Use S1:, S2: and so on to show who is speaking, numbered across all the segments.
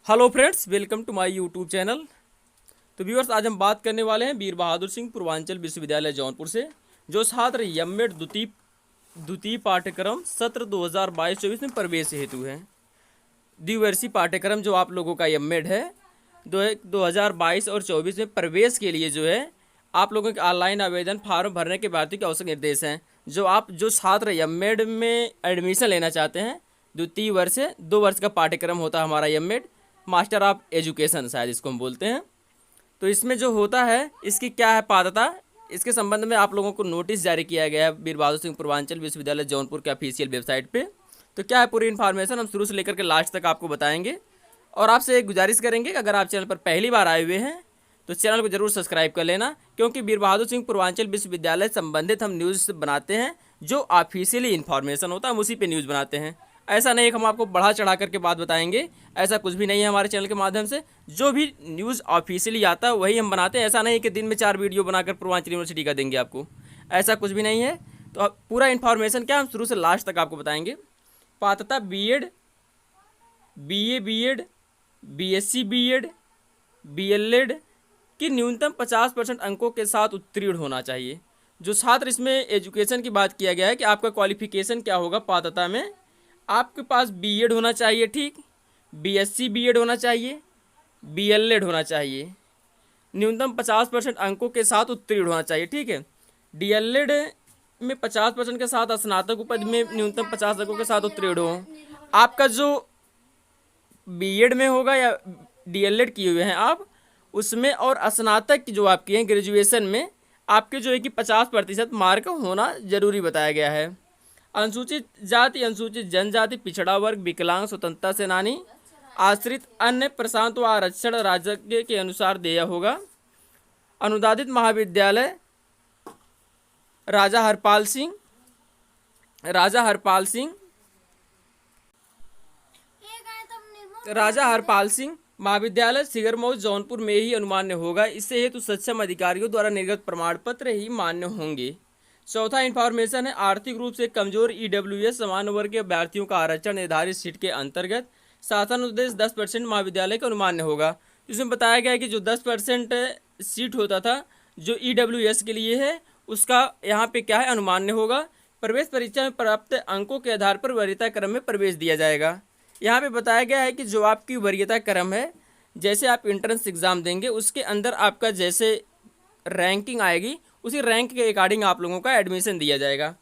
S1: Hello friends, welcome to my YouTube channel. तो viewers, आज हम बात करने वाले हैं वीर बहादुर सिंह पूर्वांचल विश्वविद्यालय जौनपुर से, जो छात्र एमएड द्वितीय पाठ्यक्रम सत्र 2022-24 में प्रवेश हेतु है। द्विवर्षीय पाठ्यक्रम जो आप लोगों का एमएड है 2022 और 24 में प्रवेश के लिए जो है आप लोगों के ऑनलाइन आवेदन फार्म भरने के बाद के आवश्यक निर्देश हैं। जो छात्र एमएड में एडमिशन लेना चाहते हैं, द्वितीय वर्ष है, 2 वर्ष का पाठ्यक्रम होता है हमारा एमएड, मास्टर ऑफ एजुकेशन शायद इसको हम बोलते हैं। तो इसमें जो होता है, इसकी क्या है पात्रता, इसके संबंध में आप लोगों को नोटिस जारी किया गया है वीर बहादुर सिंह पूर्वांचल विश्वविद्यालय जौनपुर के ऑफिशियल वेबसाइट पे। तो क्या है पूरी इन्फॉर्मेशन हम शुरू से लेकर के लास्ट तक आपको बताएंगे। और आपसे एक गुजारिश करेंगे कि अगर आप चैनल पर पहली बार आए हुए हैं तो चैनल को जरूर सब्सक्राइब कर लेना, क्योंकि वीर बहादुर सिंह पूर्वांचल विश्वविद्यालय संबंधित हम न्यूज़ बनाते हैं। जो ऑफिशियली इन्फॉर्मेशन होता है हम उसी पे न्यूज़ बनाते हैं। ऐसा नहीं कि हम आपको बढ़ा चढ़ा करके बात बताएंगे, ऐसा कुछ भी नहीं है हमारे चैनल के माध्यम से। जो भी न्यूज़ ऑफिशियली आता है वही हम बनाते हैं। ऐसा नहीं कि दिन में 4 वीडियो बनाकर पूर्वांचल यूनिवर्सिटी का देंगे आपको, ऐसा कुछ भी नहीं है। तो अब पूरा इन्फॉर्मेशन क्या हम शुरू से लास्ट तक आपको बताएंगे। पात्रता BEd, BA BEd, BSc BEd, BElEd की न्यूनतम 50% अंकों के साथ उत्तीर्ण होना चाहिए। जो छात्र इसमें एजुकेशन की बात किया गया है कि आपका क्वालिफिकेशन क्या होगा पात्रता में, आपके पास बीएड होना चाहिए, ठीक, बीएससी बीएड होना चाहिए, बीएलएड होना चाहिए, न्यूनतम 50% अंकों के साथ उत्तीर्ण होना चाहिए, ठीक है। डीएलएड में 50% के साथ, स्नातक उपाधि में न्यूनतम 50 अंकों के साथ उत्तीर्ण हो। आपका जो बीएड में होगा या डीएलएड किए हुए हैं आप, उसमें और स्नातक जो आपकी हैं ग्रेजुएशन में, आपके जो है कि 50% मार्क होना जरूरी बताया गया है। अनुसूचित जाति, अनुसूचित जनजाति, पिछड़ा वर्ग, विकलांग, स्वतंत्रता सेनानी, आश्रित, अन्य, प्रशांत व आरक्षण राज्य के अनुसार देय होगा। अनुदानित महाविद्यालय राजा हरपाल सिंह महाविद्यालय सिगरमऊ जौनपुर में ही अनुमान्य होगा। इससे हेतु सक्षम अधिकारियों द्वारा निर्गत प्रमाण पत्र ही मान्य होंगे। चौथा इन्फॉर्मेशन है, आर्थिक रूप से कमजोर ईडब्ल्यूएस सामान्य वर्ग के अभ्यर्थियों का आरक्षण निर्धारित सीट के अंतर्गत शासन उद्देश्य 10% महाविद्यालय का अनुमान्य होगा। इसमें बताया गया है कि जो 10% सीट होता था जो ईडब्ल्यूएस के लिए है, उसका यहाँ पे क्या है, अनुमान्य होगा। प्रवेश परीक्षा में प्राप्त अंकों के आधार पर वरीयता क्रम में प्रवेश दिया जाएगा। यहाँ पे बताया गया है कि जो आपकी वरीयता क्रम है, जैसे आप एंट्रेंस एग्ज़ाम देंगे उसके अंदर आपका जैसे रैंकिंग आएगी, उसी रैंक के अकॉर्डिंग आप लोगों का एडमिशन दिया जाएगा।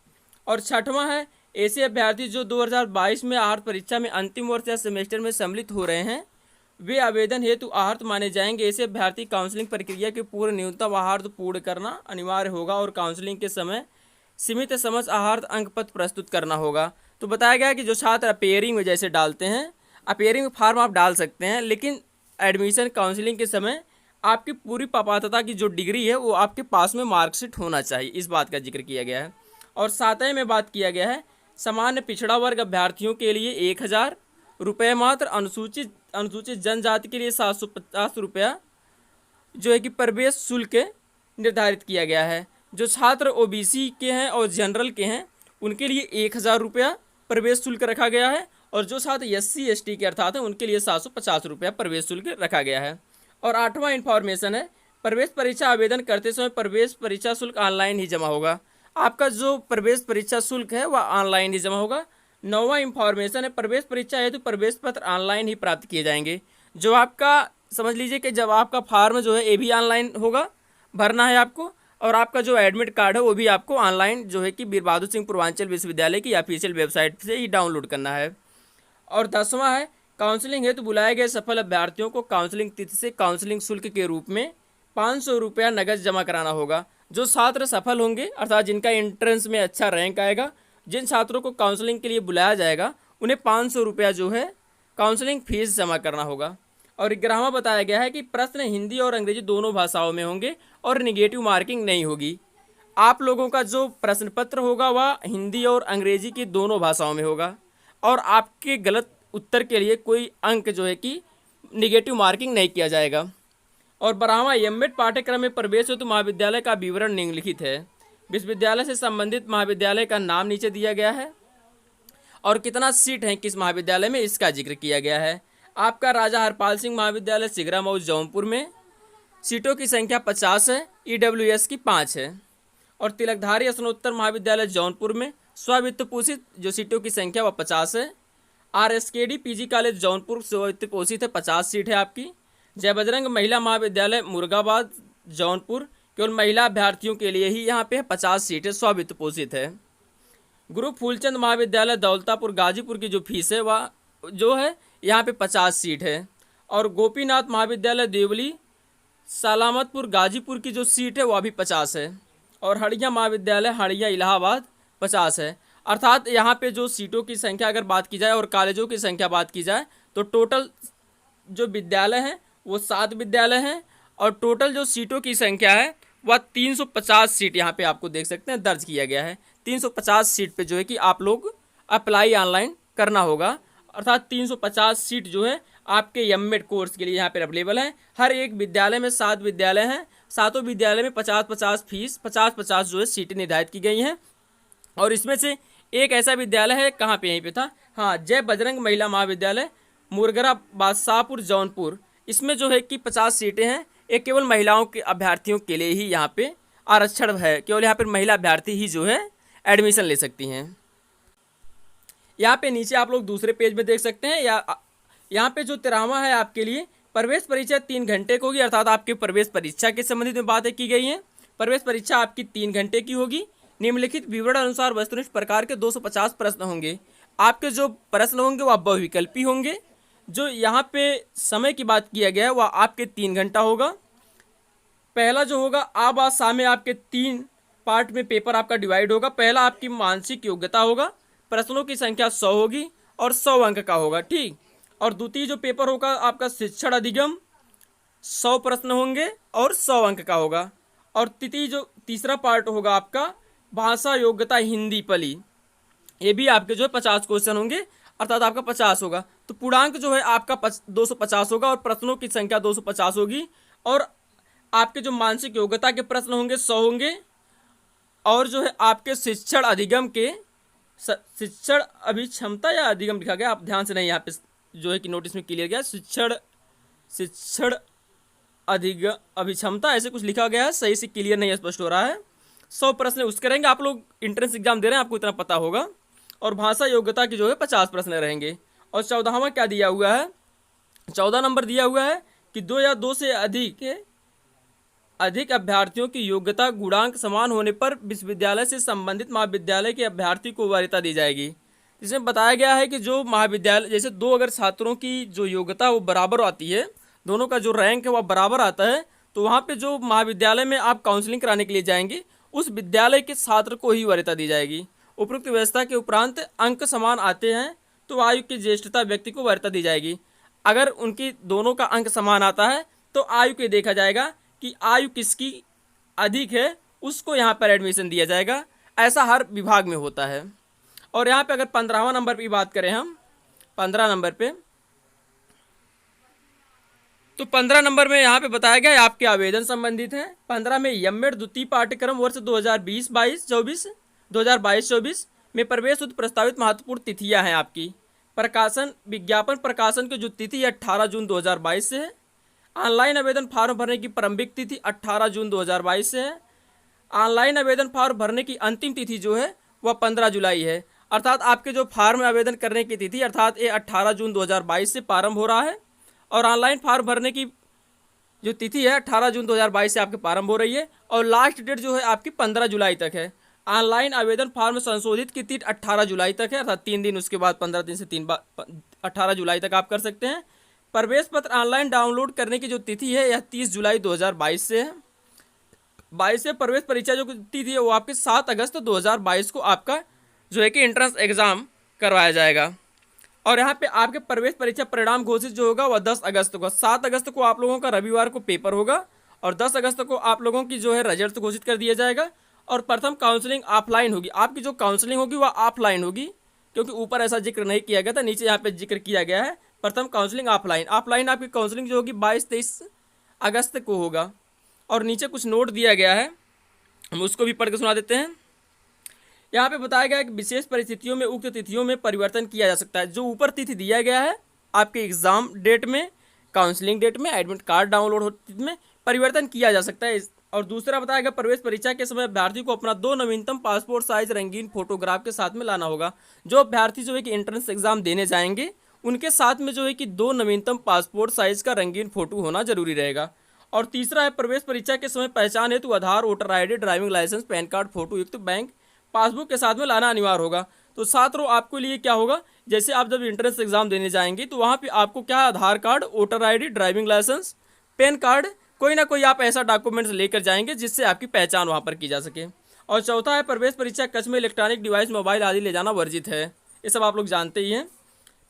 S1: और छठवां है, ऐसे अभ्यर्थी जो 2022 में आहर्त परीक्षा में अंतिम वर्ष या सेमेस्टर में सम्मिलित हो रहे हैं, वे आवेदन हेतु आहर्त माने जाएंगे। ऐसे अभ्यर्थी काउंसलिंग प्रक्रिया के पूर्ण न्यूनतम आहर्त पूर्ण करना अनिवार्य होगा और काउंसलिंग के समय सीमित समझ आहर्त अंक पत्र प्रस्तुत करना होगा। तो बताया गया कि जो छात्र अपेयरिंग में जैसे डालते हैं, अपेयरिंग में फॉर्म आप डाल सकते हैं, लेकिन एडमिशन काउंसलिंग के समय आपकी पूरी पात्रता की जो डिग्री है वो आपके पास में मार्कशीट होना चाहिए, इस बात का जिक्र किया गया है। और सातवें में बात किया गया है, सामान्य पिछड़ा वर्ग अभ्यर्थियों के लिए 1000 रुपये मात्र, अनुसूचित जनजाति के लिए 750 रुपया जो है कि प्रवेश शुल्क निर्धारित किया गया है। जो छात्र ओबीसी के हैं और जनरल के हैं उनके लिए 1000 रुपया प्रवेश शुल्क रखा गया है, और जो छात्र एससी एसटी के अर्थात हैं उनके लिए 750 रुपया प्रवेश शुल्क रखा गया है। और आठवां इन्फॉर्मेशन है, प्रवेश परीक्षा आवेदन करते समय प्रवेश परीक्षा शुल्क ऑनलाइन ही जमा होगा। आपका जो प्रवेश परीक्षा शुल्क है वह ऑनलाइन ही जमा होगा। नौवां इन्फॉर्मेशन है, प्रवेश परीक्षा हेतु प्रवेश पत्र ऑनलाइन ही प्राप्त किए जाएंगे। जो आपका समझ लीजिए कि जब आपका फार्म जो है ये भी ऑनलाइन होगा, भरना है आपको, और आपका जो एडमिट कार्ड है वो भी आपको ऑनलाइन जो है कि वीर बहादुर सिंह पूर्वांचल विश्वविद्यालय की ऑफिशियल वेबसाइट से ही डाउनलोड करना है। और 10वां है, काउंसलिंग हेतु बुलाए गए सफल अभ्यर्थियों को काउंसलिंग तिथि से काउंसलिंग शुल्क के रूप में 500 रुपया नगद जमा कराना होगा। जो छात्र सफल होंगे अर्थात जिनका एंट्रेंस में अच्छा रैंक आएगा, जिन छात्रों को काउंसलिंग के लिए बुलाया जाएगा उन्हें 500 रुपया जो है काउंसलिंग फीस जमा करना होगा। और 11वां बताया गया है कि प्रश्न हिंदी और अंग्रेजी दोनों भाषाओं में होंगे और निगेटिव मार्किंग नहीं होगी। आप लोगों का जो प्रश्न पत्र होगा वह हिंदी और अंग्रेजी की दोनों भाषाओं में होगा, और आपके गलत उत्तर के लिए कोई अंक जो है कि निगेटिव मार्किंग नहीं किया जाएगा। और 12वां, एमएड पाठ्यक्रम में प्रवेश हेतु महाविद्यालय का विवरण निम्नलिखित है। विश्वविद्यालय से संबंधित महाविद्यालय का नाम नीचे दिया गया है और कितना सीट है किस महाविद्यालय में इसका जिक्र किया गया है। आपका राजा हरपाल सिंह महाविद्यालय सिगरा मऊ जौनपुर में सीटों की संख्या 50 है, EWS की 5 है। और तिलकधारी स्नातकोत्तर महाविद्यालय जौनपुर में स्व-वित्त पोषित जो सीटों की संख्या वह 50 है। RSKD PG कॉलेज जौनपुर स्व-वित्त पोषित है, 50 सीट है आपकी। जय बजरंग महिला महाविद्यालय मुर्गाबाद जौनपुर केवल महिला अभ्यर्थियों के लिए ही यहाँ पे 50 सीटें स्व-वित्त पोषित है। गुरु फूलचंद महाविद्यालय दौलतापुर गाजीपुर की जो फीस है वह जो है यहाँ पे 50 सीट है। और गोपीनाथ महाविद्यालय देवली सलामतपुर गाजीपुर की जो सीट है वह भी 50 है। और हड़िया महाविद्यालय हड़िया इलाहाबाद 50 है। अर्थात यहाँ पे जो सीटों की संख्या अगर बात की जाए और कॉलेजों की संख्या बात की जाए तो टोटल जो विद्यालय हैं वो 7 विद्यालय हैं। और टोटल जो सीटों की संख्या है वह 350 सीट यहाँ पे आपको देख सकते हैं दर्ज किया गया है। 350 सीट पे जो है कि आप लोग अप्लाई ऑनलाइन करना होगा। अर्थात 350 सीट जो है आपके एमएड कोर्स के लिए यहाँ पे अवेलेबल है। हर एक विद्यालय में 7 विद्यालय हैं, सातों विद्यालय में 50-50 फीस 50-50 जो है सीटें निर्धारित की गई हैं। और इसमें से एक ऐसा विद्यालय है, कहाँ पे यहीं पे था, हाँ, जय बजरंग महिला महाविद्यालय मुरगरा बादशाहपुर जौनपुर, इसमें जो है कि 50 सीटें हैं। एक केवल महिलाओं के अभ्यर्थियों के लिए ही यहाँ पे आरक्षण है, केवल यहाँ पर महिला अभ्यर्थी ही जो है एडमिशन ले सकती हैं। यहाँ पे नीचे आप लोग दूसरे पेज में देख सकते हैं, यहाँ पे जो 13वां है आपके लिए प्रवेश परीक्षा 3 घंटे की होगी। अर्थात आपके प्रवेश परीक्षा के संबंधित में बातें की गई हैं। प्रवेश परीक्षा आपकी 3 घंटे की होगी। निम्नलिखित विवरण अनुसार वस्तुनिष्ठ प्रकार के 250 प्रश्न होंगे। आपके जो प्रश्न होंगे वह बहुविकल्पी होंगे। जो यहाँ पे समय की बात किया गया है वह आपके 3 घंटा होगा। पहला जो होगा आबाद शाम आपके 3 पार्ट में पेपर आपका डिवाइड होगा। पहला आपकी मानसिक योग्यता होगा, प्रश्नों की संख्या 100 होगी और 100 अंक का होगा, ठीक। और द्वितीय जो पेपर होगा आपका शिक्षण अधिगम, 100 प्रश्न होंगे और 100 अंक का होगा। और तृतीय जो तीसरा पार्ट होगा आपका भाषा योग्यता हिंदी पली, ये भी आपके जो है 50 क्वेश्चन होंगे, अर्थात आपका 50 होगा। तो पूर्णांक जो है आपका 250 होगा और प्रश्नों की संख्या 250 होगी। और आपके जो मानसिक योग्यता के प्रश्न होंगे 100 होंगे। और जो है आपके शिक्षण अधिगम के शिक्षण अभिक्षमता या अधिगम लिखा गया, आप ध्यान से नहीं, यहाँ पे जो है कि नोटिस में क्लियर गया शिक्षण अधिगम अभिक्षमता ऐसे कुछ लिखा गया है, सही से क्लियर नहीं स्पष्ट हो रहा है। 100 प्रश्न उसके रहेंगे, आप लोग इंट्रेंस एग्जाम दे रहे हैं आपको इतना पता होगा। और भाषा योग्यता की जो है 50 प्रश्न रहेंगे। और 14वां क्या दिया हुआ है, 14 नंबर दिया हुआ है कि 2 या 2 से अधिक अभ्यर्थियों की योग्यता गुणांक समान होने पर विश्वविद्यालय से संबंधित महाविद्यालय के अभ्यर्थी को वरीयता दी जाएगी। इसमें बताया गया है कि जो महाविद्यालय जैसे 2 अगर छात्रों की जो योग्यता वो बराबर आती है, दोनों का जो रैंक है वह बराबर आता है, तो वहाँ पे जो महाविद्यालय में आप काउंसलिंग कराने के लिए जाएंगे उस विद्यालय के छात्र को ही वरीयता दी जाएगी। उपरोक्त व्यवस्था के उपरांत अंक समान आते हैं तो आयु की ज्येष्ठता व्यक्ति को वरीयता दी जाएगी। अगर उनकी दोनों का अंक समान आता है तो आयु के देखा जाएगा कि आयु किसकी अधिक है, उसको यहाँ पर एडमिशन दिया जाएगा। ऐसा हर विभाग में होता है। और यहाँ पे अगर 15वां नंबर की बात करें हम, 15 नंबर पे, तो 15 नंबर में यहाँ पे बताया गया है आपके आवेदन संबंधित हैं। 15 में एमएड द्वितीय पाठ्यक्रम वर्ष 2022-24 में प्रवेश हेतु प्रस्तावित महत्वपूर्ण तिथियां हैं आपकी। प्रकाशन विज्ञापन प्रकाशन की जो तिथि 18 जून 2022 से है। ऑनलाइन आवेदन फॉर्म भरने की प्रारंभिक तिथि 18 जून 2022 से है। ऑनलाइन आवेदन फॉर्म भरने की अंतिम तिथि जो है वह 15 जुलाई है। अर्थात आपके जो फॉर्म में आवेदन करने की तिथि अर्थात ये 18 जून 2022 से प्रारंभ हो रहा है। और ऑनलाइन फॉर्म भरने की जो तिथि है 18 जून 2022 से आपके प्रारंभ हो रही है। और लास्ट डेट जो है आपकी 15 जुलाई तक है। ऑनलाइन आवेदन फॉर्म संशोधित की तिथि 18 जुलाई तक है, अर्थात 3 दिन, उसके बाद 15 दिन से 3 बार 18 जुलाई तक आप कर सकते हैं। प्रवेश पत्र ऑनलाइन डाउनलोड करने की जो तिथि है यह 30 जुलाई 2022 से है। 22 से प्रवेश परीक्षा जो तिथि है वो आपके 7 अगस्त 2022 को आपका जो है कि एंट्रेंस एग्जाम करवाया जाएगा। और यहाँ पे आपके प्रवेश परीक्षा परिणाम घोषित जो होगा वह 10 अगस्त को, 7 अगस्त को आप लोगों का रविवार को पेपर होगा और 10 अगस्त को आप लोगों की जो है रिजल्ट घोषित कर दिया जाएगा। और प्रथम काउंसलिंग ऑफलाइन होगी, आपकी जो काउंसलिंग होगी वह ऑफलाइन होगी, क्योंकि ऊपर ऐसा जिक्र नहीं किया गया था, नीचे यहाँ पे जिक्र किया गया है। प्रथम काउंसलिंग ऑफलाइन आपकी काउंसलिंग जो होगी 22-23 अगस्त को होगा। और नीचे कुछ नोट दिया गया है, हम उसको भी पढ़ के सुना देते हैं। यहाँ पे बताया गया है कि विशेष परिस्थितियों में उक्त तिथियों में परिवर्तन किया जा सकता है। जो ऊपर तिथि दिया गया है आपके एग्ज़ाम डेट में, काउंसलिंग डेट में, एडमिट कार्ड डाउनलोड होने में परिवर्तन किया जा सकता है। और दूसरा बताया गया, प्रवेश परीक्षा के समय अभ्यर्थी को अपना 2 नवीनतम पासपोर्ट साइज रंगीन फोटोग्राफ के साथ में लाना होगा। जो अभ्यर्थी जो है कि एंट्रेंस एग्जाम देने जाएंगे उनके साथ में जो है कि 2 नवीनतम पासपोर्ट साइज का रंगीन फोटो होना जरूरी रहेगा। और तीसरा है, प्रवेश परीक्षा के समय पहचान हेतु Aadhaar, voter ID, driving licence, PAN card photo युक्त बैंक पासबुक के साथ में लाना अनिवार्य होगा। तो छात्रों, आपको लिए क्या होगा, जैसे आप जब एंट्रेंस एग्जाम देने जाएंगे तो वहाँ पे आपको क्या, Aadhaar card, voter ID, driving licence, PAN card, कोई ना कोई आप ऐसा डॉक्यूमेंट्स लेकर जाएंगे जिससे आपकी पहचान वहाँ पर की जा सके। और चौथा है, प्रवेश परीक्षा कक्ष में इलेक्ट्रॉनिक डिवाइस, मोबाइल आदि ले जाना वर्जित है। ये सब आप लोग जानते ही हैं।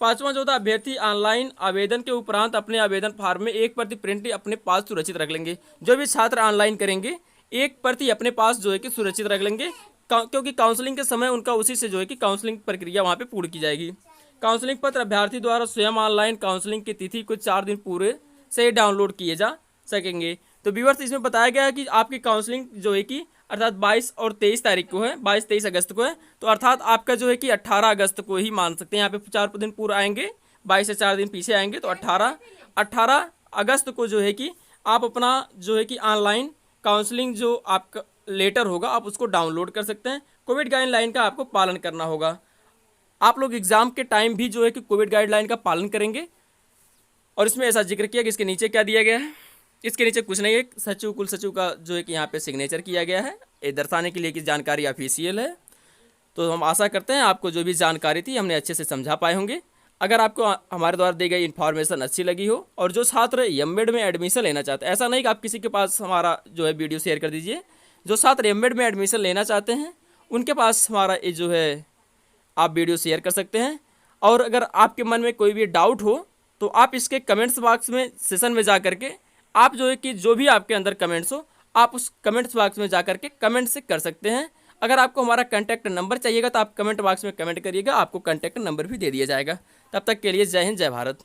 S1: पांचवा जो था, अभ्यर्थी ऑनलाइन आवेदन के उपरांत अपने आवेदन फॉर्म में 1 प्रति प्रिंट अपने पास सुरक्षित रख लेंगे। जो भी छात्र ऑनलाइन करेंगे 1 प्रति अपने पास जो है कि सुरक्षित रख लेंगे, क्योंकि काउंसलिंग के समय उनका उसी से जो है कि काउंसलिंग प्रक्रिया वहाँ पे पूर्ण की जाएगी। काउंसलिंग पत्र अभ्यर्थी द्वारा स्वयं ऑनलाइन काउंसलिंग की तिथि को 4 दिन पूरे से डाउनलोड किए जा सकेंगे। तो व्यूअर्स, इसमें बताया गया है कि आपकी काउंसलिंग जो है कि अर्थात 22 और 23 तारीख को है, 22-23 अगस्त को है। तो अर्थात आपका जो है कि 18 अगस्त को ही मान सकते हैं। यहाँ पे 4 दिन पूर्व आएंगे, 22 से 4 दिन पीछे आएंगे, तो 18 अगस्त को जो है कि आप अपना जो है कि ऑनलाइन काउंसलिंग जो आपका लेटर होगा आप उसको डाउनलोड कर सकते हैं। कोविड गाइडलाइन का आपको पालन करना होगा। आप लोग एग्जाम के टाइम भी जो है कि कोविड गाइडलाइन का पालन करेंगे। और इसमें ऐसा जिक्र किया कि इसके नीचे क्या दिया गया है, इसके नीचे कुछ नहीं है, सचिव, कुल सचिव का जो है कि यहाँ पे सिग्नेचर किया गया है, ये दर्शाने के लिए कि जानकारी ऑफिशियल है। तो हम आशा करते हैं आपको जो भी जानकारी थी हमने अच्छे से समझा पाए होंगे। अगर आपको हमारे द्वारा दी गई इन्फॉर्मेशन अच्छी लगी हो और जो छात्र एमएड में एडमिशन लेना चाहते हैं, ऐसा नहीं कि आप किसी के पास हमारा जो है वीडियो शेयर कर दीजिए, जो छात्र एमएड में एडमिशन लेना चाहते हैं उनके पास हमारा ये जो है आप वीडियो शेयर कर सकते हैं। और अगर आपके मन में कोई भी डाउट हो तो आप इसके कमेंट्स बॉक्स में सेशन में जा करके आप जो है कि जो भी आपके अंदर कमेंट्स हो आप उस कमेंट्स बॉक्स में जा करके कमेंट से कर सकते हैं। अगर आपको हमारा कॉन्टैक्ट नंबर चाहिएगा तो आप कमेंट बॉक्स में कमेंट करिएगा, आपको कॉन्टैक्ट नंबर भी दे दिया जाएगा। तब तक के लिए जय हिंद, जय भारत।